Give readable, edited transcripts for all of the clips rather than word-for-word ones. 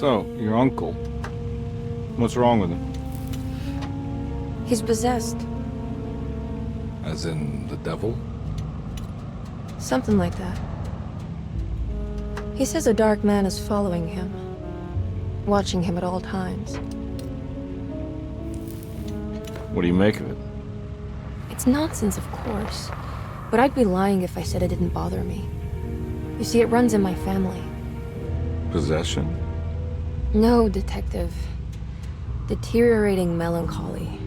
So, your uncle. What's wrong with him? He's possessed. As in the devil? Something like that. He says a dark man is following him, watching him at all times. What do you make of it? It's nonsense, of course, but I'd be lying if I said it didn't bother me. You see, it runs in my family. Possession? No, Detective. Deteriorating melancholy.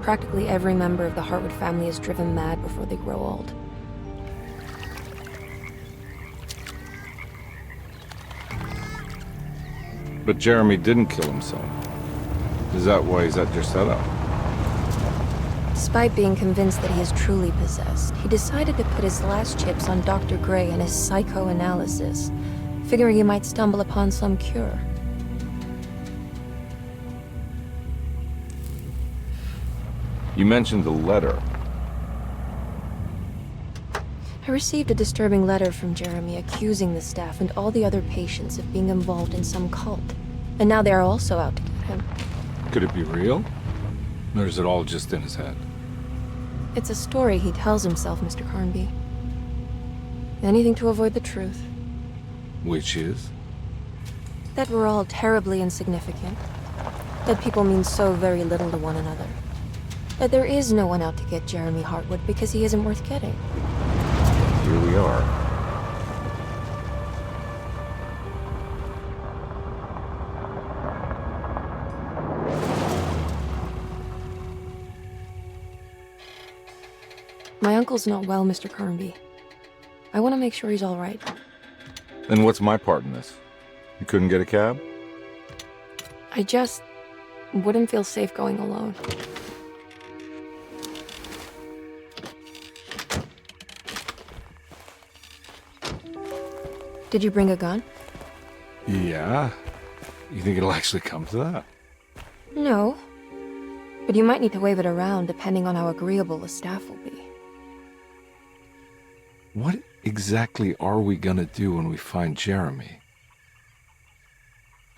Practically every member of the Hartwood family is driven mad before they grow old. But Jeremy didn't kill himself. Is that why he's at Derceto? Despite being convinced that he is truly possessed, he decided to put his last chips on Dr. Gray and his psychoanalysis, figuring he might stumble upon some cure. You mentioned the letter. I received a disturbing letter from Jeremy accusing the staff and all the other patients of being involved in some cult. And now they are also out to get him. Could it be real? Or is it all just in his head? It's a story he tells himself, Mr. Carnby. Anything to avoid the truth. Which is? That we're all terribly insignificant. That people mean so very little to one another. That there is no one out to get Jeremy Hartwood because he isn't worth getting. Here we are. My uncle's not well, Mr. Carnby. I want to make sure he's all right. Then what's my part in this? You couldn't get a cab? I just wouldn't feel safe going alone. Did you bring a gun? Yeah. You think it'll actually come to that? No. But you might need to wave it around depending on how agreeable the staff will be. What exactly are we gonna do when we find Jeremy?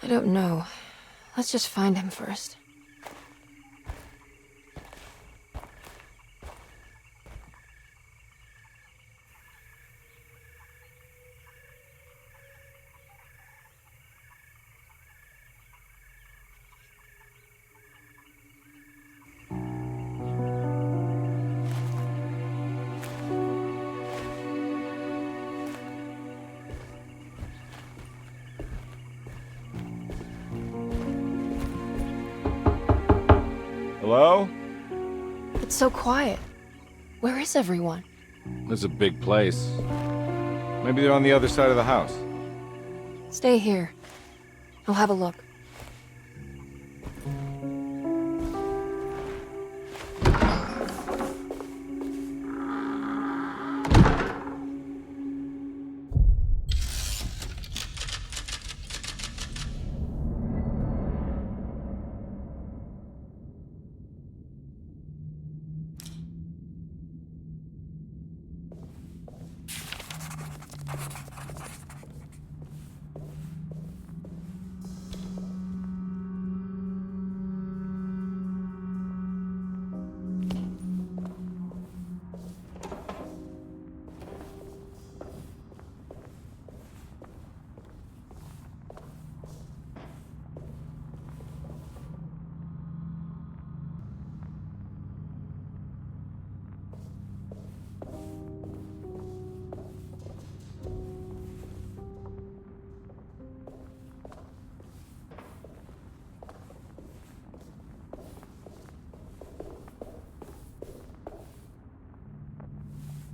I don't know. Let's just find him first. Hello? It's so quiet. Where is everyone? This is a big place. Maybe they're on the other side of the house. Stay here. I'll have a look.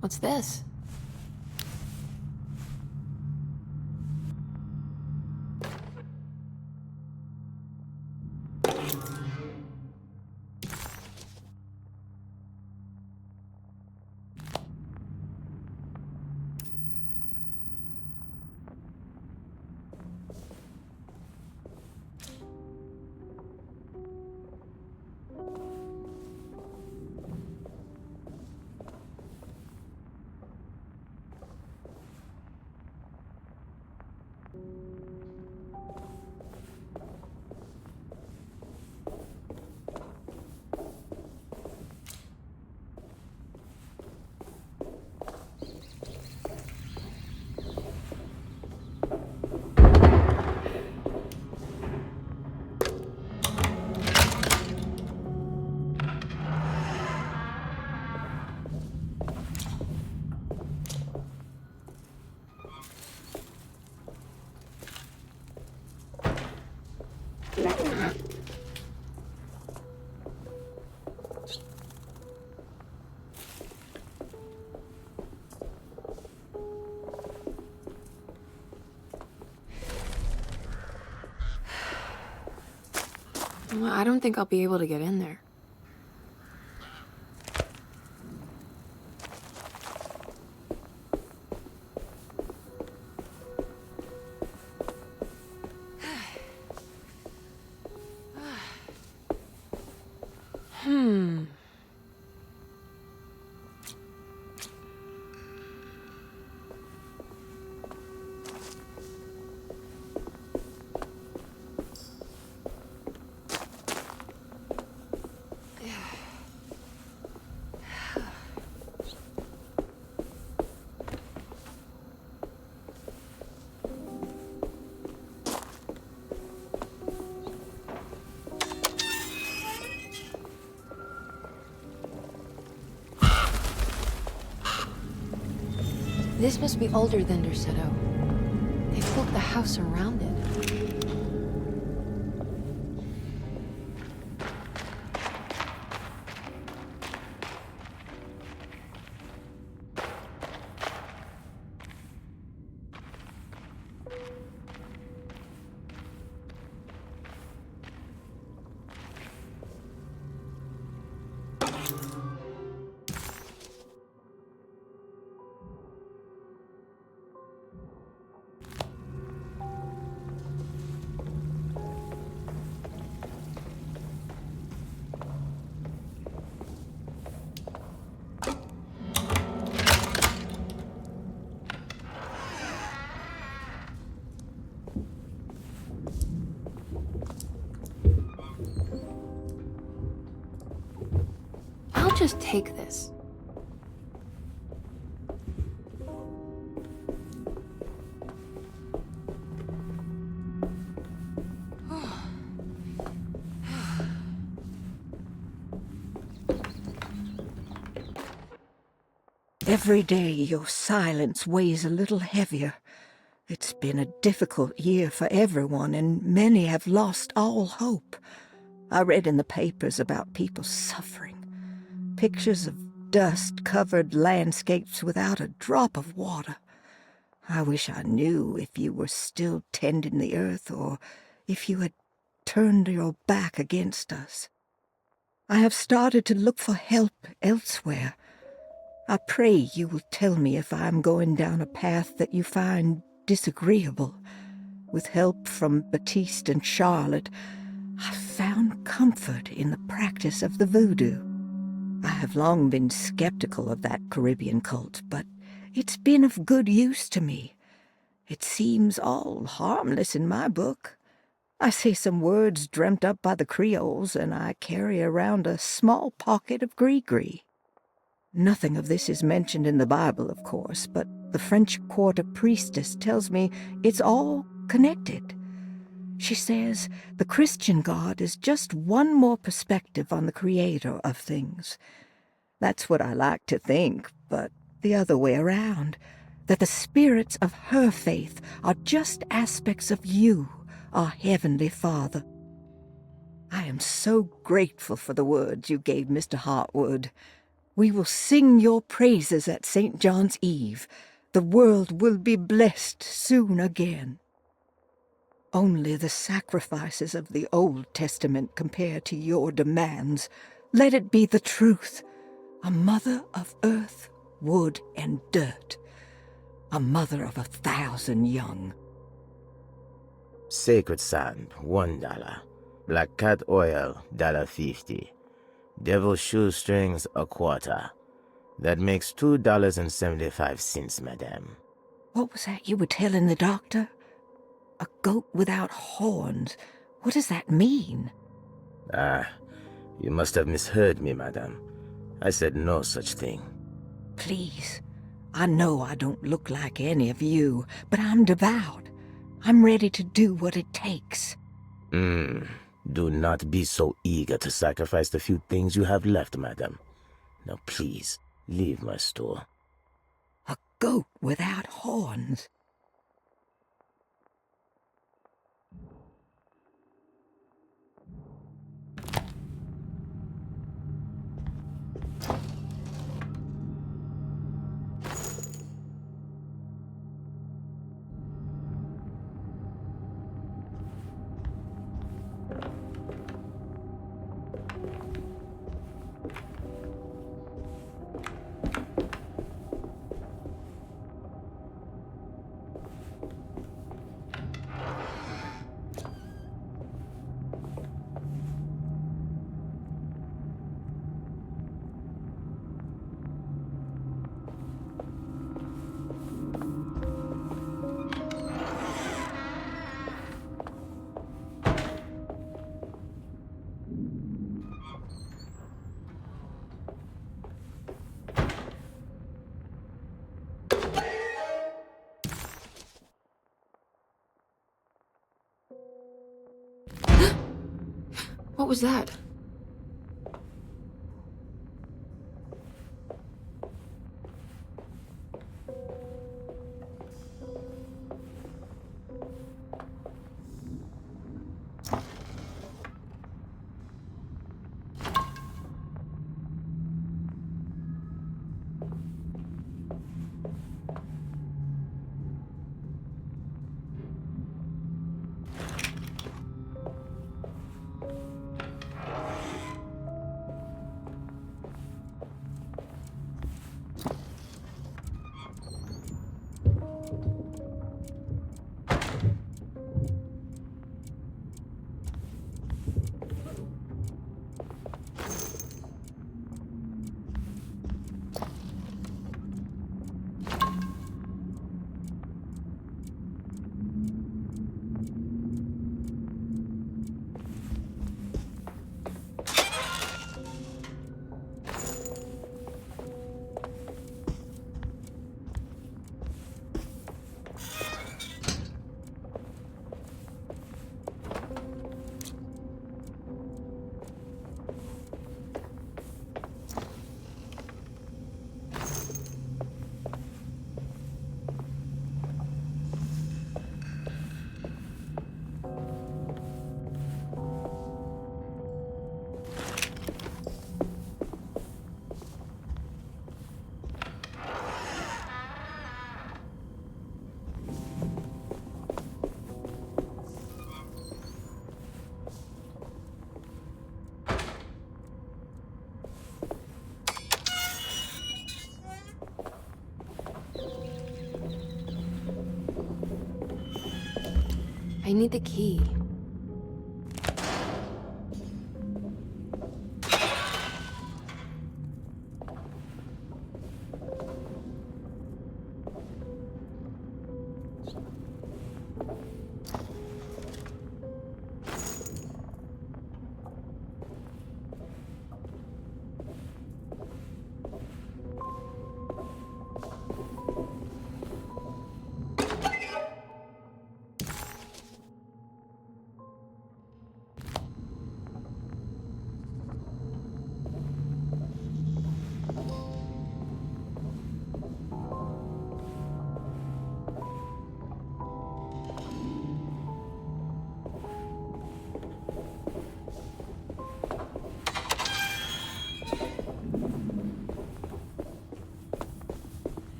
What's this? I don't think I'll be able to get in there. This must be older than Derceto. They built the house around it. I'll just take this. Every day your silence weighs a little heavier. It's been a difficult year for everyone, and many have lost all hope. I read in the papers about people suffering. Pictures of dust-covered landscapes without a drop of water. I wish I knew if you were still tending the earth, or if you had turned your back against us. I have started to look for help elsewhere. I pray you will tell me if I am going down a path that you find disagreeable. With help from Baptiste and Charlotte, I found comfort in the practice of the voodoo. I have long been skeptical of that Caribbean cult, but it's been of good use to me. It seems all harmless in my book. I say some words dreamt up by the Creoles, and I carry around a small pocket of gree-gree. Nothing of this is mentioned in the Bible, of course, but the French Quarter priestess tells me it's all connected. She says the Christian God is just one more perspective on the creator of things. That's what I like to think, but the other way around, that the spirits of her faith are just aspects of you, our Heavenly Father. I am so grateful for the words you gave Mr. Hartwood. We will sing your praises at St. John's Eve. The world will be blessed soon again. Only the sacrifices of the Old Testament compare to your demands. Let it be the truth. A mother of earth, wood, and dirt. A mother of 1,000 young. Sacred sand, $1. Black cat oil, $1.50. Devil shoestrings, a quarter. That makes $2.75, madame. What was that you were telling the doctor? A goat without horns. What does that mean? You must have misheard me, madame. I said no such thing. Please. I know I don't look like any of you, but I'm devout. I'm ready to do what it takes. Do not be so eager to sacrifice the few things you have left, madam. Now please, leave my store. A goat without horns. was that? I need the key.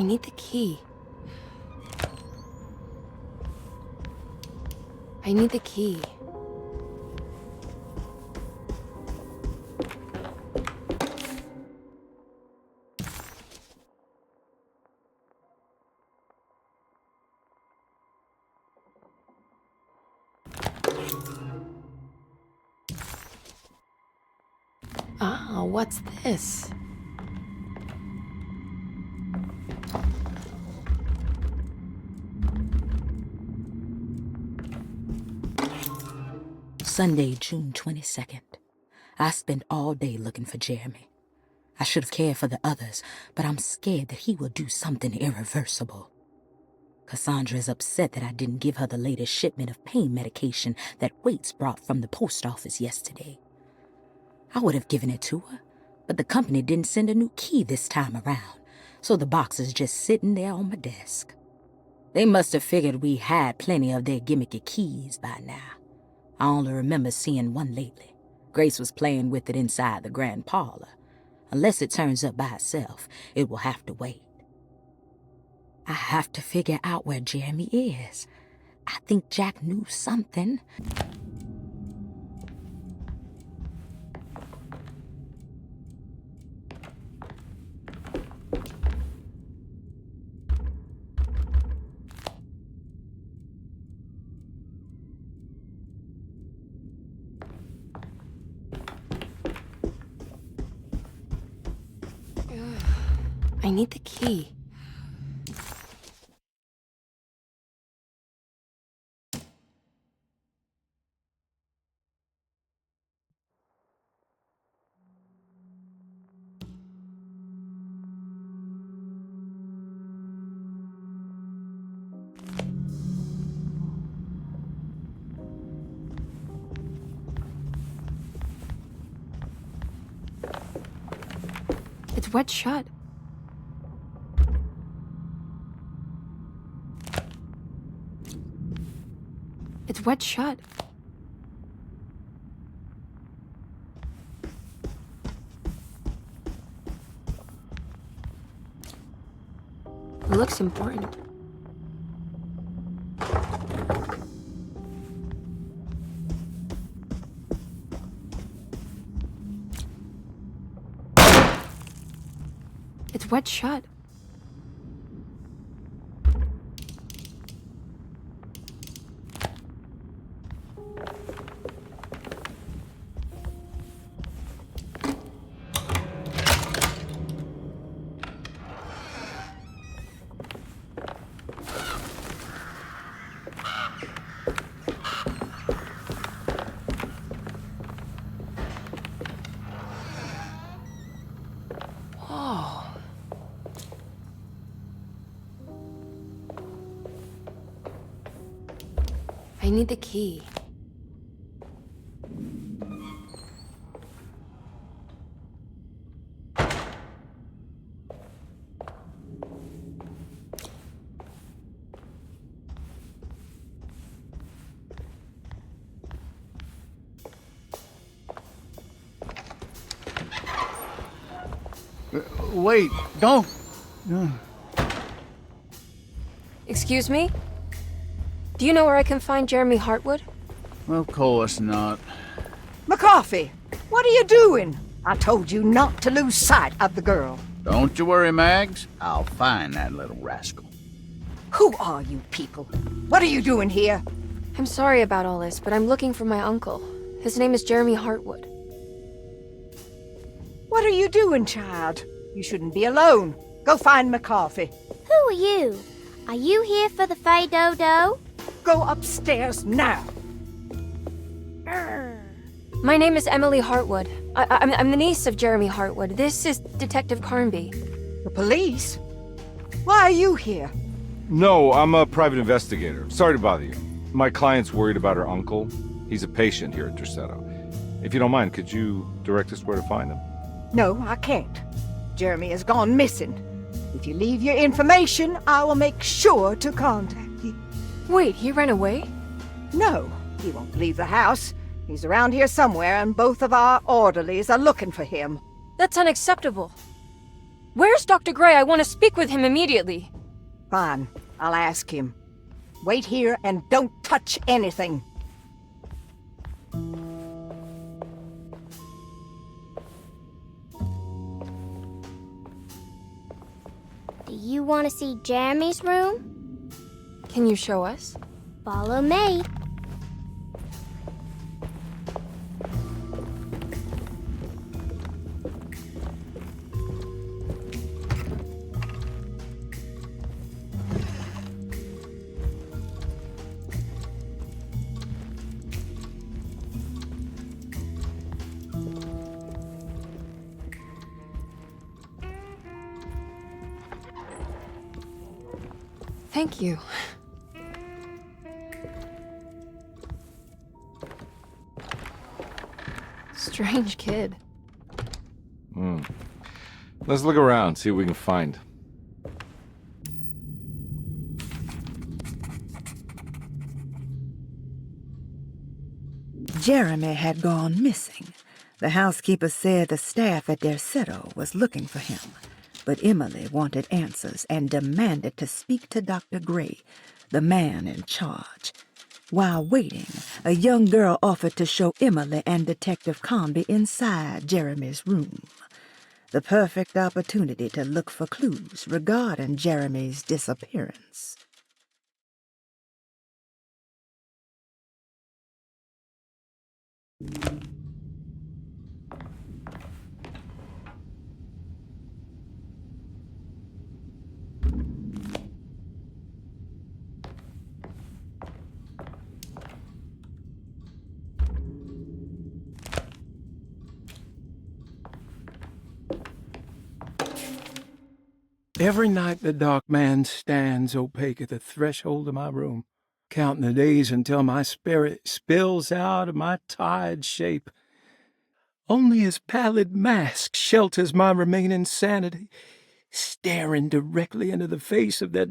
I need the key. I need the key. Ah, what's this? Sunday, June 22nd. I spent all day looking for Jeremy. I should have cared for the others, but I'm scared that he will do something irreversible. Cassandra is upset that I didn't give her the latest shipment of pain medication that Waits brought from the post office yesterday. I would have given it to her, but the company didn't send a new key this time around, so the box is just sitting there on my desk. They must have figured we had plenty of their gimmicky keys by now. I only remember seeing one lately. Grace was playing with it inside the grand parlor. Unless it turns up by itself, it will have to wait. I have to figure out where Jeremy is. I think Jack knew something. I need the key. It's wet shut. It's wet shut. It looks important. It's wet shut. Whoa. I need the key. Wait, don't! Excuse me? Do you know where I can find Jeremy Hartwood? Of course not. McCarthy, what are you doing? I told you not to lose sight of the girl. Don't you worry, Mags. I'll find that little rascal. Who are you people? What are you doing here? I'm sorry about all this, but I'm looking for my uncle. His name is Jeremy Hartwood. What are you doing, child? You shouldn't be alone. Go find McCarthy. Who are you? Are you here for the Fay Dodo? Go upstairs now. My name is Emily Hartwood. I'm the niece of Jeremy Hartwood. This is Detective Carnby. The police? Why are you here? No, I'm a private investigator. Sorry to bother you. My client's worried about her uncle. He's a patient here at Derceto. If you don't mind, could you direct us where to find him? No, I can't. Jeremy has gone missing. If you leave your information, I will make sure to contact you. Wait, he ran away? No, he won't leave the house. He's around here somewhere, and both of our orderlies are looking for him. That's unacceptable. Where's Dr. Gray? I want to speak with him immediately. Fine, I'll ask him. Wait here and don't touch anything. Do you want to see Jeremy's room? Can you show us? Follow me. Thank you. Strange kid. Let's look around, see what we can find. Jeremy had gone missing. The housekeeper said the staff at Derceto was looking for him. But Emily wanted answers and demanded to speak to Dr. Gray, the man in charge. While waiting, a young girl offered to show Emily and Detective Carnby inside Jeremy's room. The perfect opportunity to look for clues regarding Jeremy's disappearance. Every night the dark man stands opaque at the threshold of my room, counting the days until my spirit spills out of my tired shape. Only his pallid mask shelters my remaining sanity, staring directly into the face of that...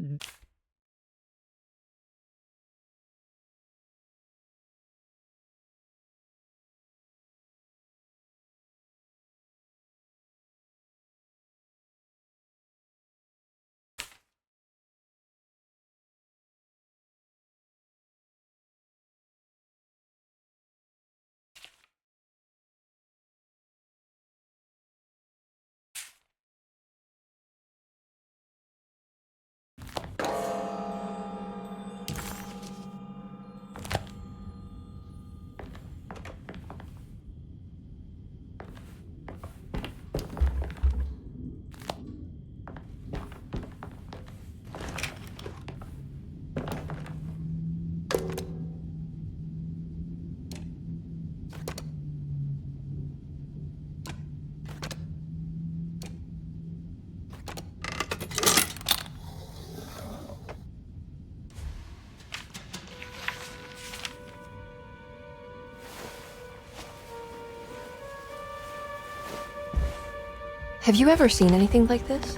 Have you ever seen anything like this?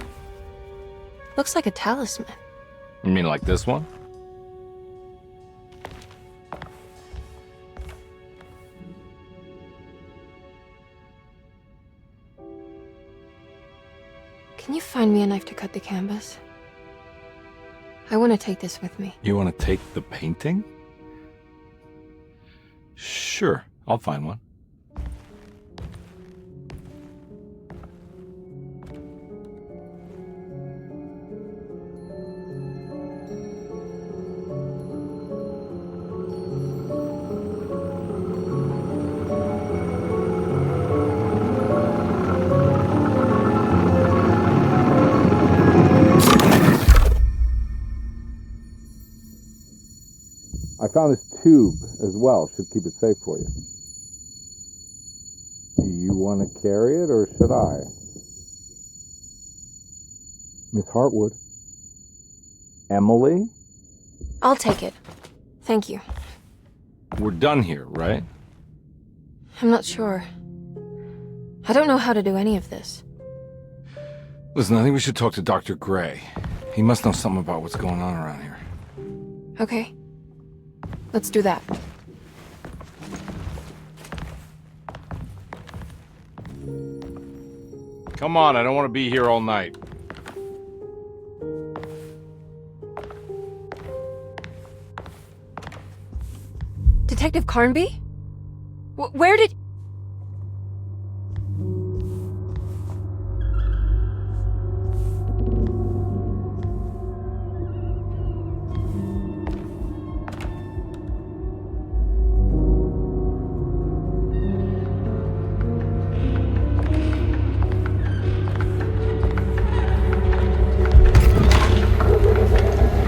Looks like a talisman. You mean like this one? Can you find me a knife to cut the canvas? I want to take this with me. You want to take the painting? Sure, I'll find one. I found this tube as well. Should keep it safe for you. Do you want to carry it or should I? Miss Hartwood? Emily? I'll take it. Thank you. We're done here, right? I'm not sure. I don't know how to do any of this. Listen, I think we should talk to Dr. Gray. He must know something about what's going on around here. Okay. Let's do that. Come on, I don't want to be here all night. Detective Carnby? Where did...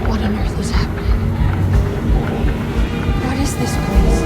What on earth is happening? What is this place?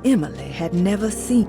Emily had never seen.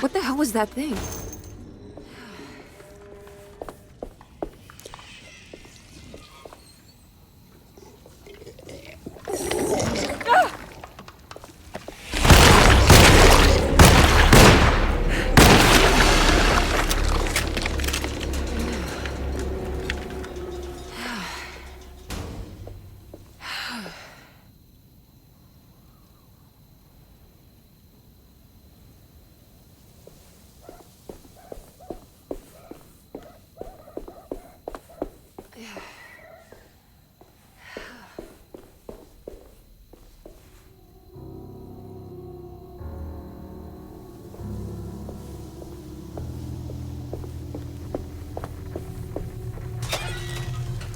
What the hell was that thing?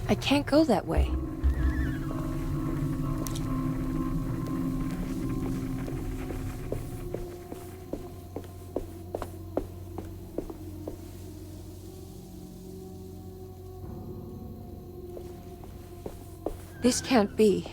I can't go that way. This can't be.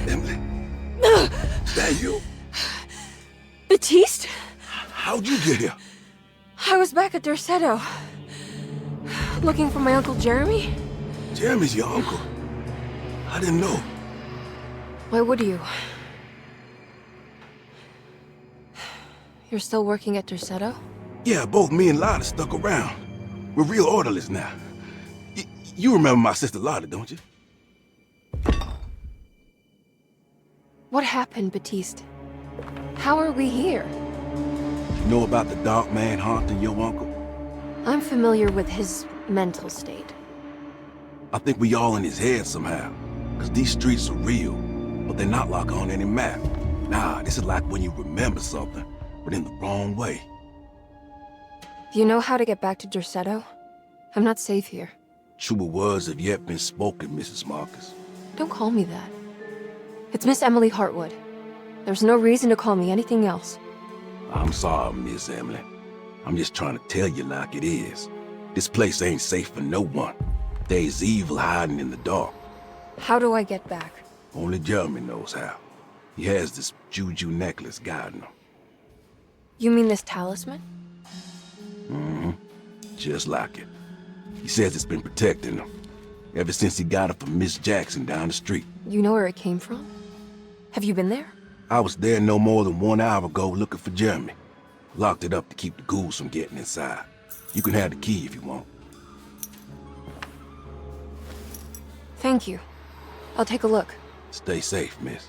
Emily, is that you? Baptiste? How'd you get here? I was back at Derceto. Looking for my Uncle Jeremy? Jeremy's your uncle. I didn't know. Why would you? You're still working at Derceto? Yeah, both me and Lotta stuck around. We're real orderlies now. You remember my sister Lotta, don't you? What happened, Baptiste? How are we here? You know about the dark man haunting your uncle? I'm familiar with his mental state. I think we all in his head somehow. Cause these streets are real, but they're not like on any map. Nah, this is like when you remember something, but in the wrong way. Do you know how to get back to Derceto? I'm not safe here. Truer words have yet been spoken, Mrs. Marcus. Don't call me that. It's Miss Emily Hartwood. There's no reason to call me anything else. I'm sorry, Miss Emily. I'm just trying to tell you like it is. This place ain't safe for no one. There's evil hiding in the dark. How do I get back? Only Jeremy knows how. He has this juju necklace guiding him. You mean this talisman? Mm-hmm. Just like it. He says it's been protecting him ever since he got it from Miss Jackson down the street. You know where it came from? Have you been there? I was there no more than 1 hour ago looking for Jeremy. Locked it up to keep the ghouls from getting inside. You can have the key if you want. Thank you. I'll take a look. Stay safe, miss.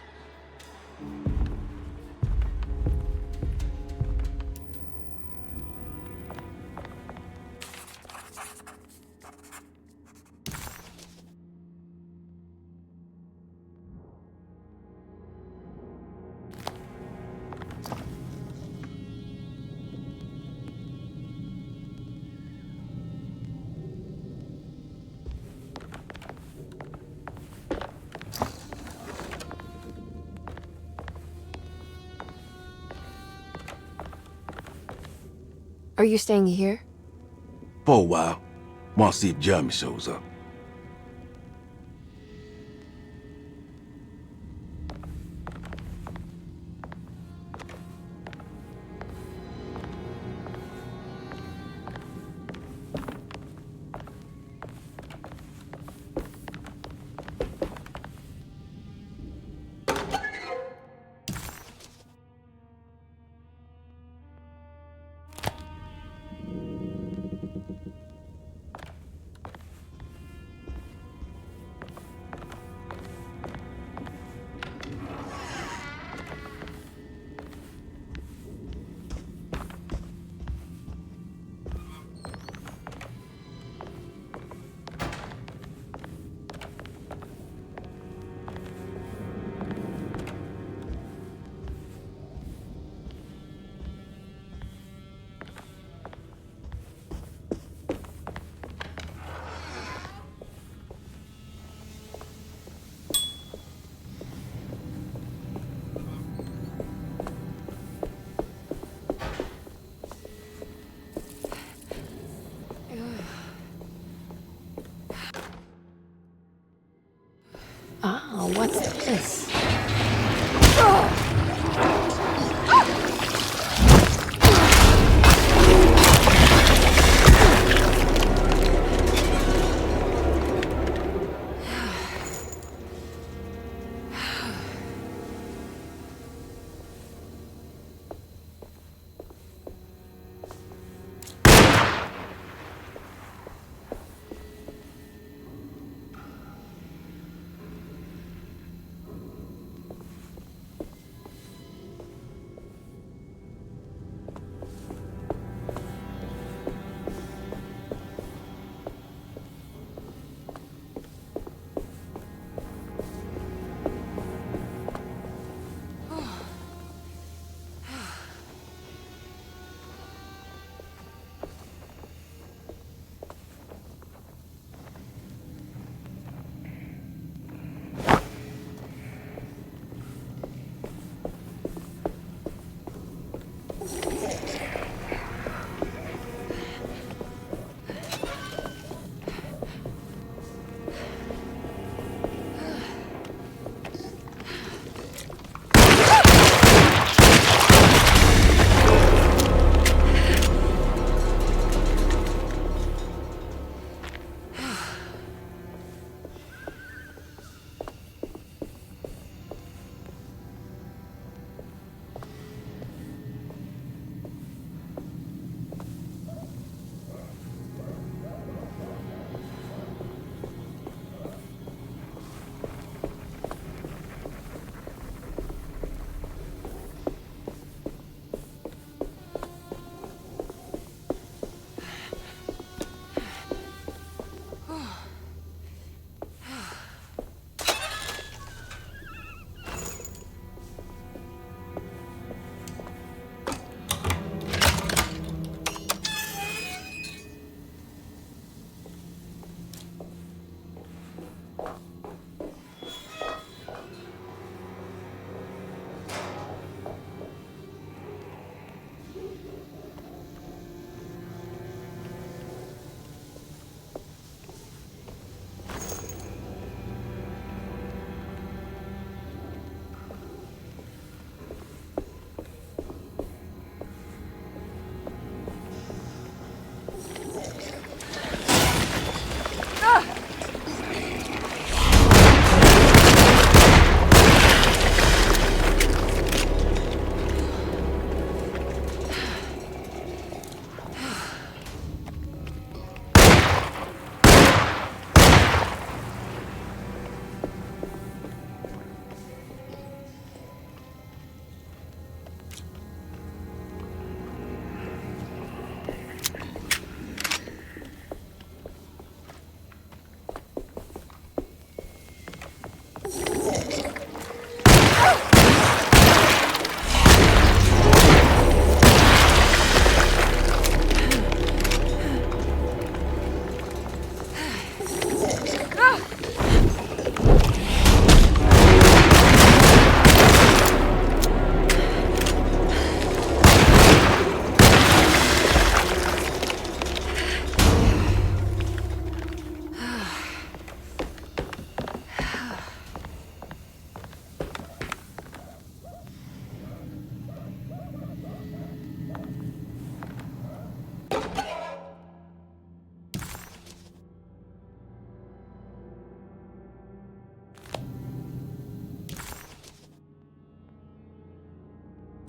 Are you staying here? For a while. Want to see if Jeremy shows up. Ah, what's this?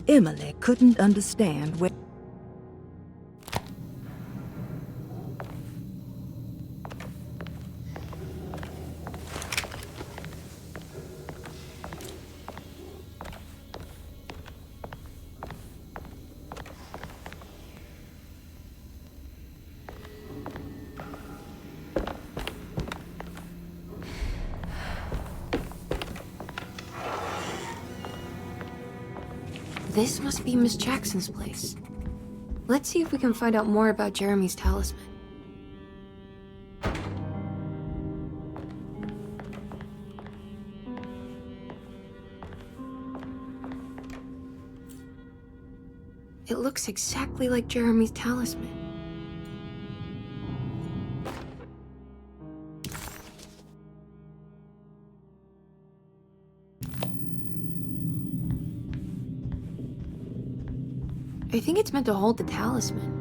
Emily couldn't understand where... This must be Miss Jackson's place. Let's see if we can find out more about Jeremy's talisman. It looks exactly like Jeremy's talisman. I think it's meant to hold the talisman.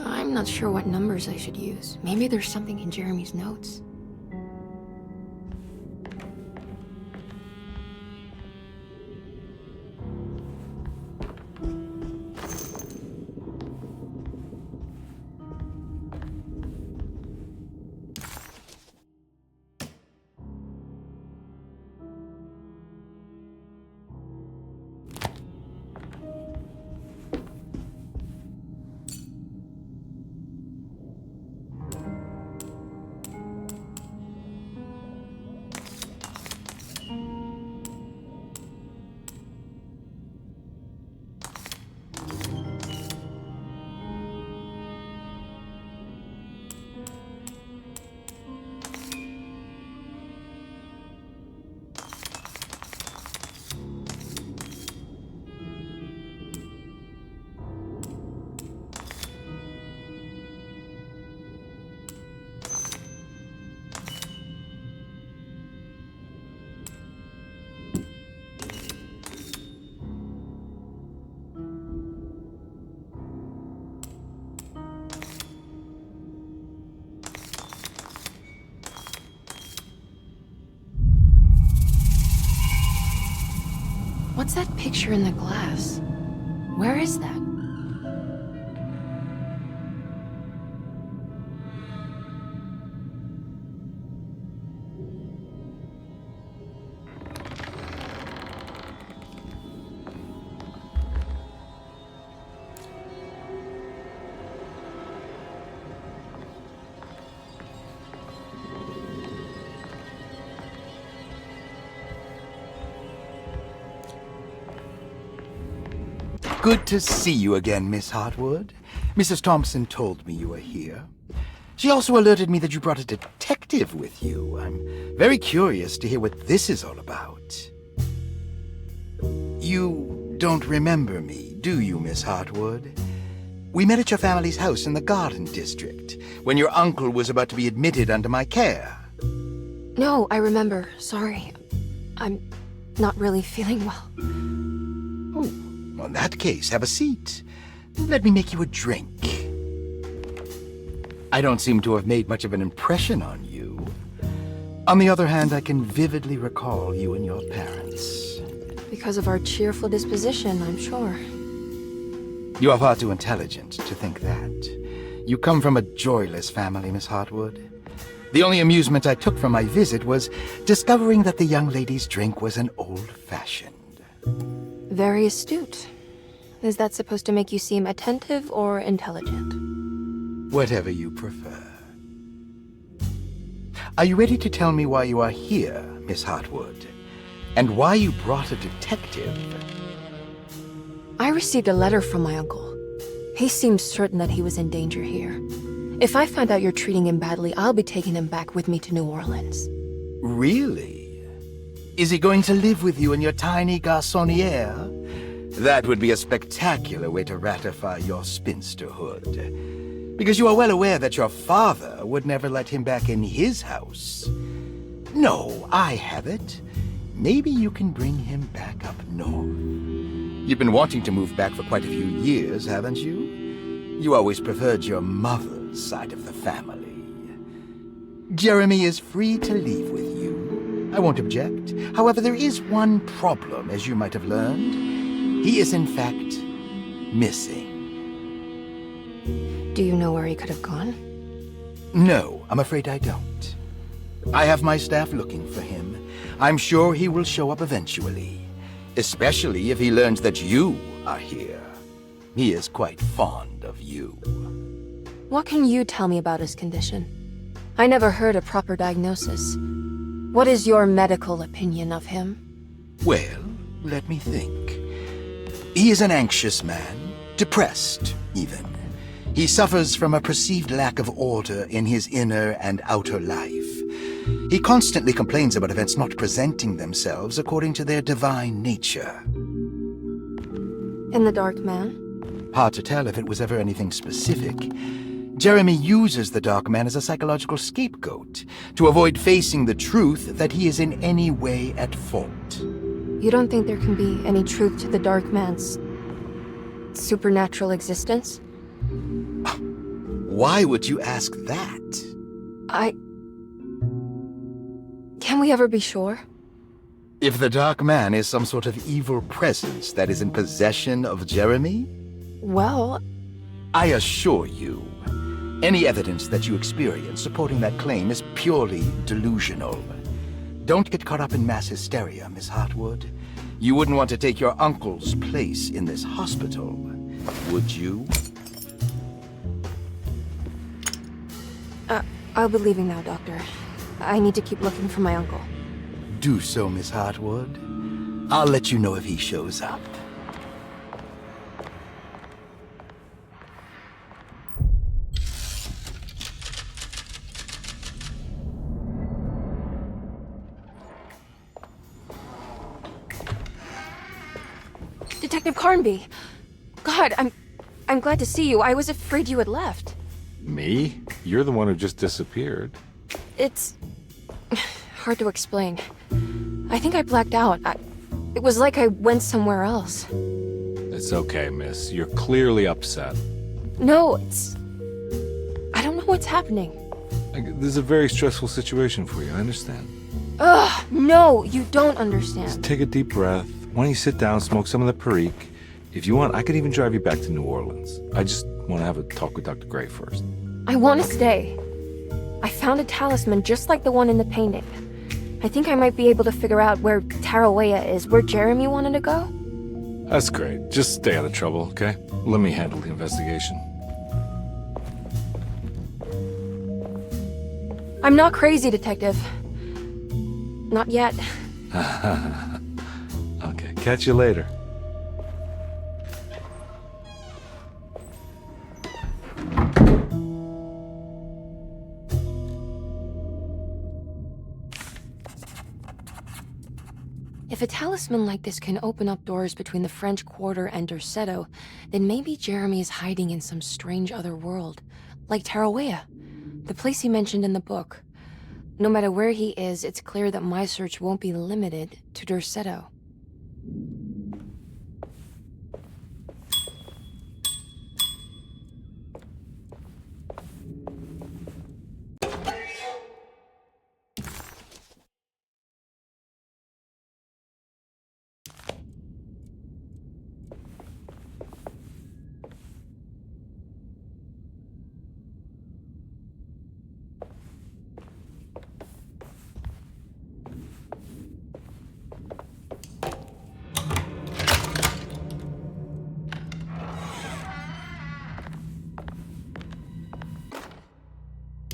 I'm not sure what numbers I should use. Maybe there's something in Jeremy's notes. What's that picture in the glass? Where is that? Good to see you again, Miss Hartwood. Mrs. Thompson told me you were here. She also alerted me that you brought a detective with you. I'm very curious to hear what this is all about. You don't remember me, do you, Miss Hartwood? We met at your family's house in the Garden District, when your uncle was about to be admitted under my care. No, I remember. Sorry. I'm not really feeling well. Oh, well, in that case, have a seat. Let me make you a drink. I don't seem to have made much of an impression on you. On the other hand, I can vividly recall you and your parents. Because of our cheerful disposition, I'm sure. You are far too intelligent to think that. You come from a joyless family, Miss Hartwood. The only amusement I took from my visit was discovering that the young lady's drink was an old-fashioned. Very astute. Is that supposed to make you seem attentive or intelligent? Whatever you prefer. Are you ready to tell me why you are here, Miss Hartwood? And why you brought a detective? I received a letter from my uncle. He seemed certain that he was in danger here. If I find out you're treating him badly, I'll be taking him back with me to New Orleans. Really? Is he going to live with you in your tiny garçonniere? That would be a spectacular way to ratify your spinsterhood. Because you are well aware that your father would never let him back in his house. No, I have it. Maybe you can bring him back up north. You've been wanting to move back for quite a few years, haven't you? You always preferred your mother's side of the family. Jeremy is free to leave with you. I won't object. However, there is one problem, as you might have learned. He is, in fact, missing. Do you know where he could have gone? No, I'm afraid I don't. I have my staff looking for him. I'm sure he will show up eventually, especially if he learns that you are here. He is quite fond of you. What can you tell me about his condition? I never heard a proper diagnosis. What is your medical opinion of him? Well, let me think. He is an anxious man, depressed, even. He suffers from a perceived lack of order in his inner and outer life. He constantly complains about events not presenting themselves according to their divine nature. And the Dark Man? Hard to tell if it was ever anything specific. Jeremy uses the Dark Man as a psychological scapegoat to avoid facing the truth that he is in any way at fault. You don't think there can be any truth to the Dark Man's supernatural existence? Why would you ask that? Can we ever be sure? If the Dark Man is some sort of evil presence that is in possession of Jeremy, Well, I assure you, any evidence that you experience supporting that claim is purely delusional. Don't get caught up in mass hysteria, Miss Hartwood. You wouldn't want to take your uncle's place in this hospital, would you? I'll be leaving now, Doctor. I need to keep looking for my uncle. Do so, Miss Hartwood. I'll let you know if he shows up. Detective Carnby! God, I'm glad to see you. I was afraid you had left. Me? You're the one who just disappeared. It's hard to explain. I think I blacked out. It was like I went somewhere else. It's okay, miss. You're clearly upset. No, I don't know what's happening. This is a very stressful situation for you, I understand. Ugh, no, you don't understand. Just take a deep breath. Why don't you sit down, smoke some of the Perique? If you want, I could even drive you back to New Orleans. I just want to have a talk with Dr. Gray first. I want to stay. I found a talisman just like the one in the painting. I think I might be able to figure out where Tarawea is, where Jeremy wanted to go. That's great. Just stay out of trouble, okay? Let me handle the investigation. I'm not crazy, Detective. Not yet. Okay, catch you later. If a talisman like this can open up doors between the French Quarter and Derceto, then maybe Jeremy is hiding in some strange other world, like Tarawea, the place he mentioned in the book. No matter where he is, it's clear that my search won't be limited to Derceto.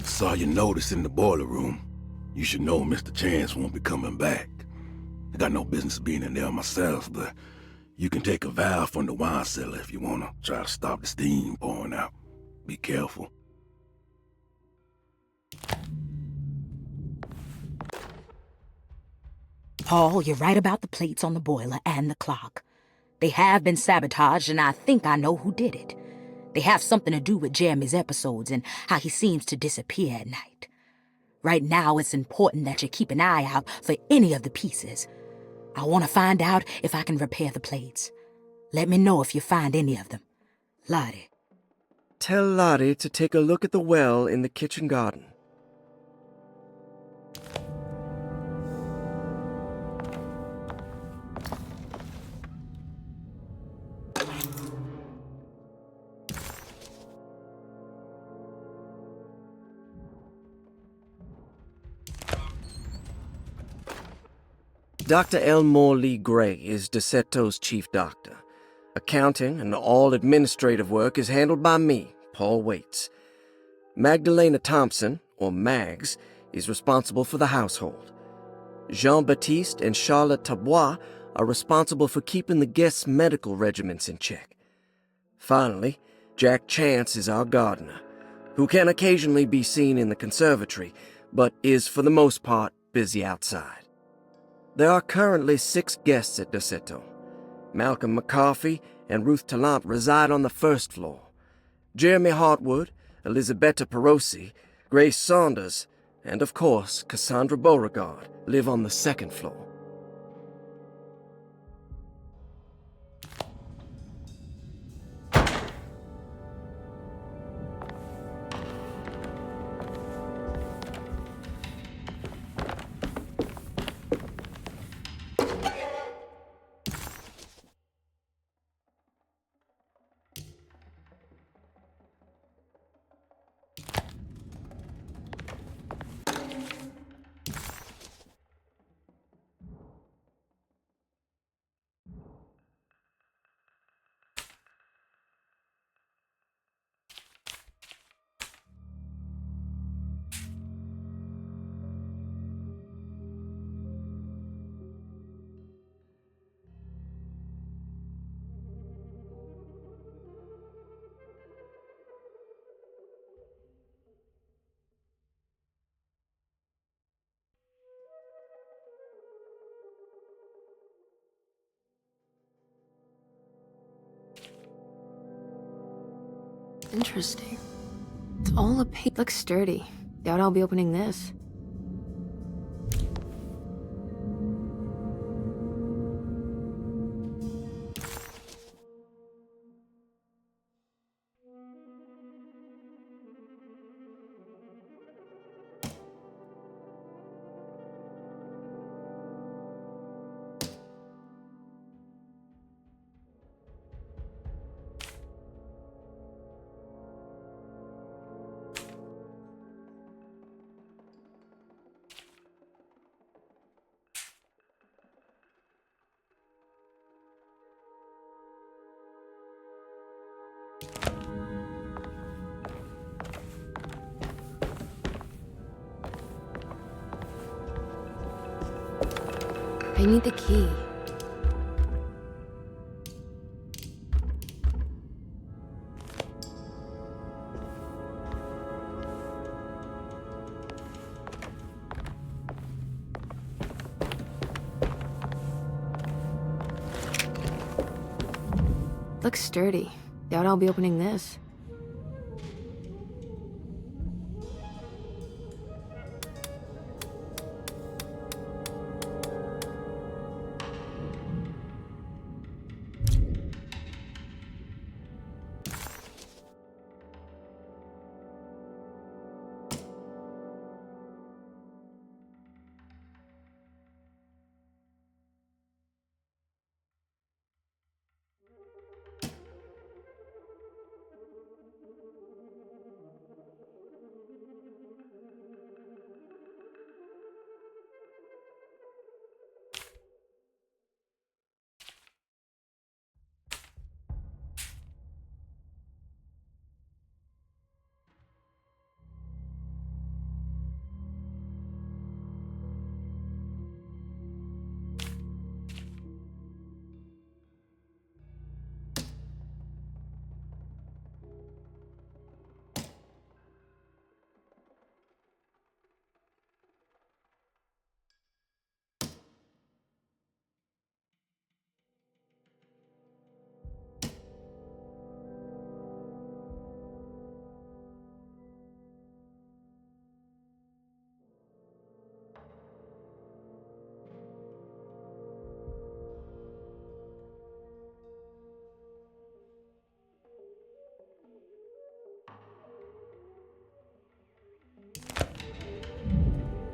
Saw your notice in the boiler room. You should know Mr. Chance won't be coming back. I got no business being in there myself, but you can take a valve from the wine cellar if you want to try to stop the steam pouring out. Be careful. Paul, you're right about the plates on the boiler and the clock. They have been sabotaged, and I think I know who did it. They have something to do with Jeremy's episodes and how he seems to disappear at night. Right now, it's important that you keep an eye out for any of the pieces. I want to find out if I can repair the plates. Let me know if you find any of them. Lottie. Tell Lottie to take a look at the well in the kitchen garden. Dr. Elmore Lee Gray is Derceto's chief doctor. Accounting and all administrative work is handled by me, Paul Waits. Magdalena Thompson, or Mags, is responsible for the household. Jean-Baptiste and Charlotte Tabois are responsible for keeping the guests' medical regimens in check. Finally, Jack Chance is our gardener, who can occasionally be seen in the conservatory, but is for the most part busy outside. There are currently 6 guests at Derceto. Malcolm McCarthy and Ruth Tallant reside on the first floor. Jeremy Hartwood, Elisabetta Perosi, Grace Saunders, and of course, Cassandra Beauregard live on the second floor. Interesting. It's all a paper. Looks sturdy. Doubt I'll be opening this. I need the key. Looks sturdy. Doubt I'll be opening this.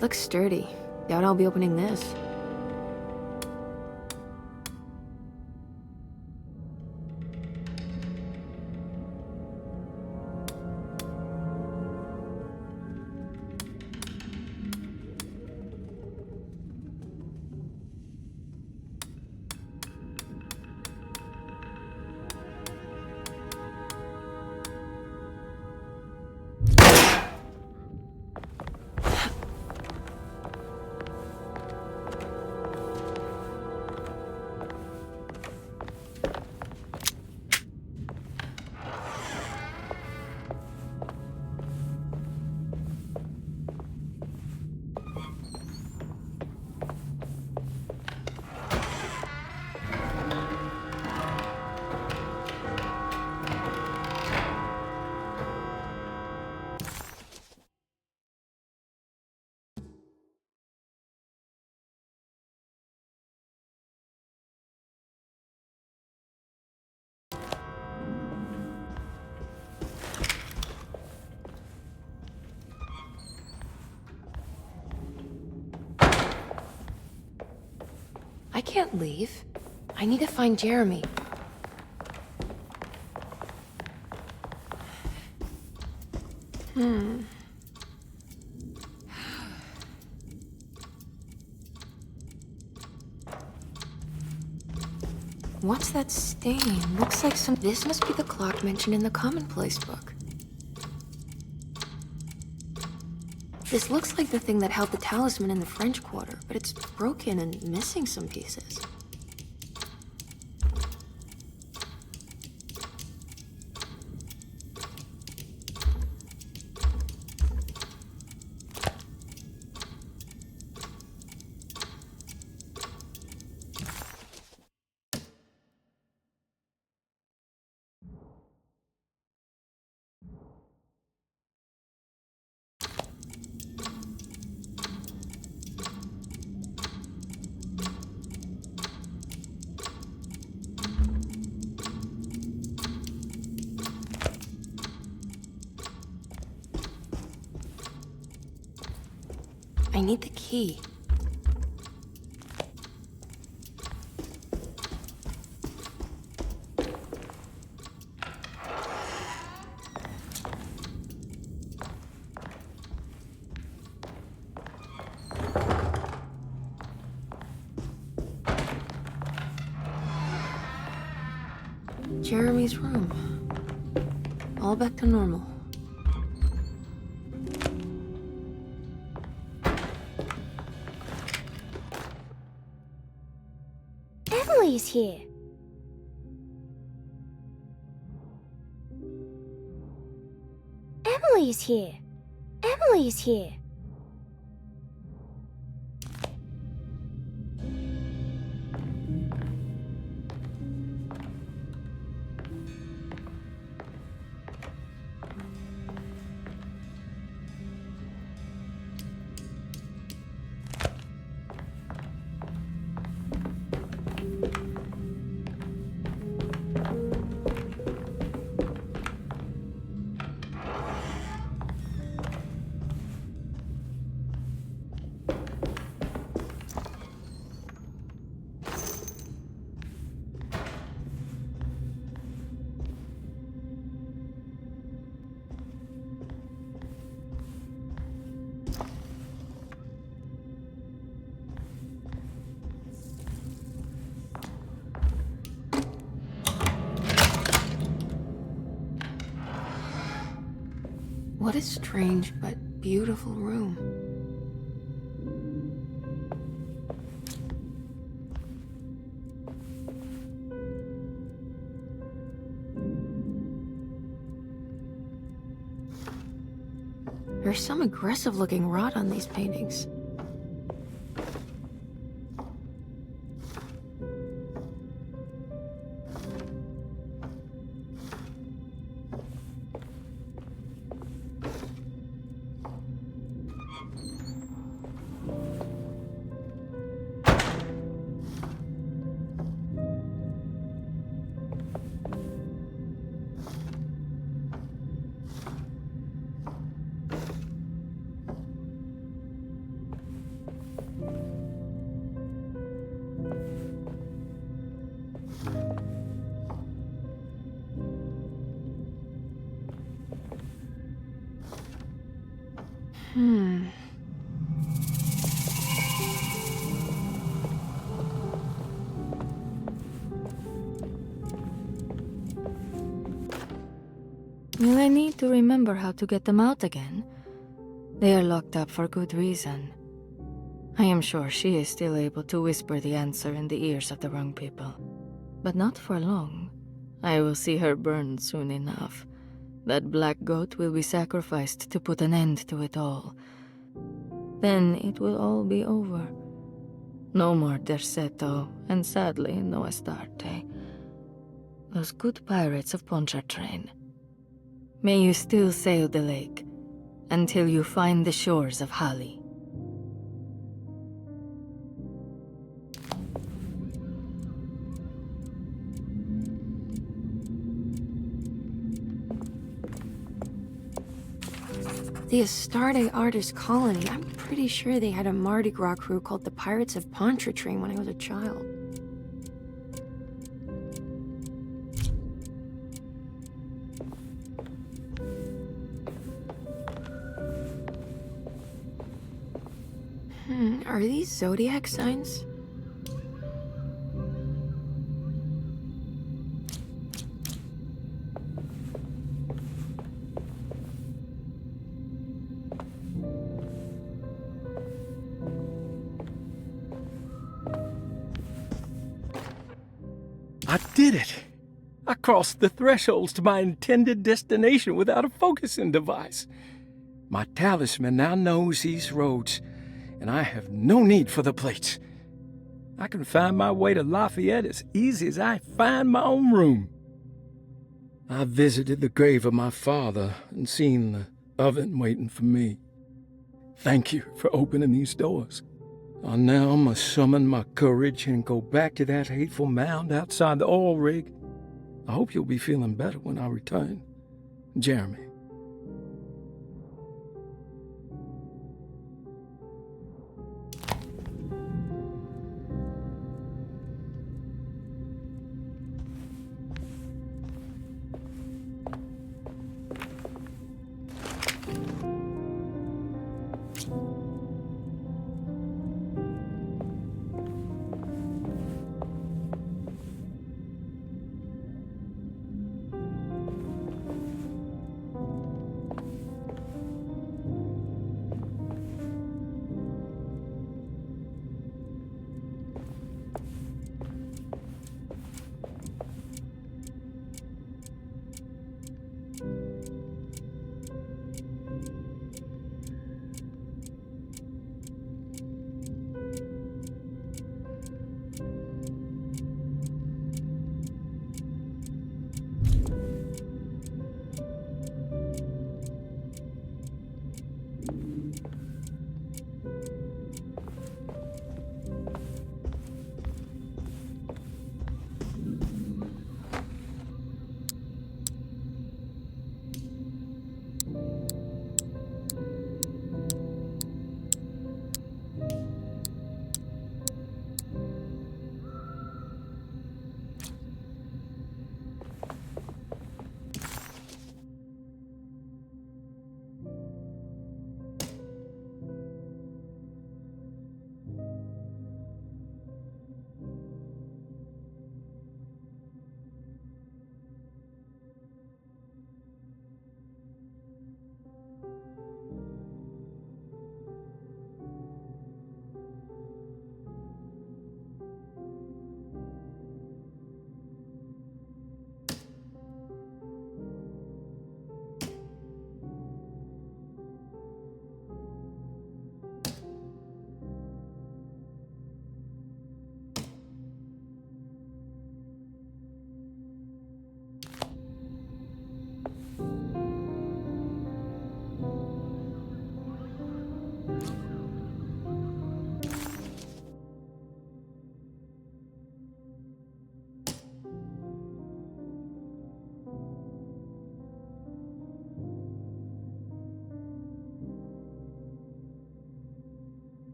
Looks sturdy. Doubt I'll be opening this. can't leave. I need to find Jeremy. What's that stain? Looks like some... This must be the clock mentioned in the commonplace book. This looks like the thing that held the talisman in the French Quarter, but it's broken and missing some pieces. I need the key. Jeremy's room. All back to normal. Emily's here. Emily's here. Emily's here. What a strange but beautiful room. There's some aggressive-looking rot on these paintings. Will I need to remember how to get them out again? They are locked up for good reason. I am sure she is still able to whisper the answer in the ears of the wrong people. But not for long. I will see her burned soon enough. That black goat will be sacrificed to put an end to it all. Then it will all be over. No more Derceto, and sadly, no Astarte. Those good pirates of Pontchartrain. May you still sail the lake, until you find the shores of Hali. The Astarte artist colony, I'm pretty sure they had a Mardi Gras crew called the Pirates of Pontchartrain when I was a child. Are these zodiac signs? I did it! I crossed the thresholds to my intended destination without a focusing device. My talisman now knows these roads, and I have no need for the plates. I can find my way to Lafayette as easy as I find my own room. I visited the grave of my father and seen the oven waiting for me. Thank you for opening these doors. I now must summon my courage and go back to that hateful mound outside the oil rig. I hope you'll be feeling better when I return. Jeremy.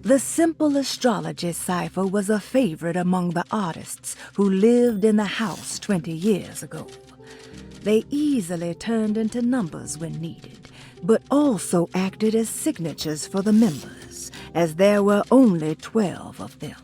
The simple astrology cipher was a favorite among the artists who lived in the house 20 years ago. They easily turned into numbers when needed, but also acted as signatures for the members, as there were only 12 of them.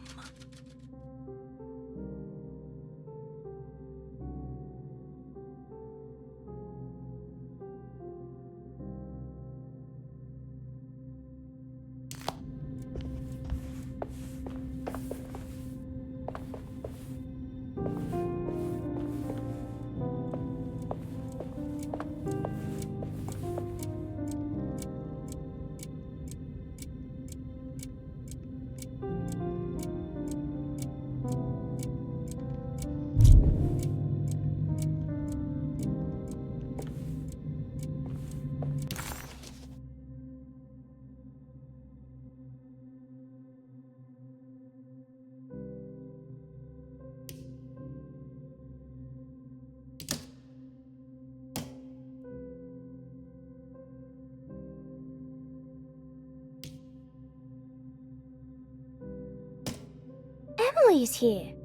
always here.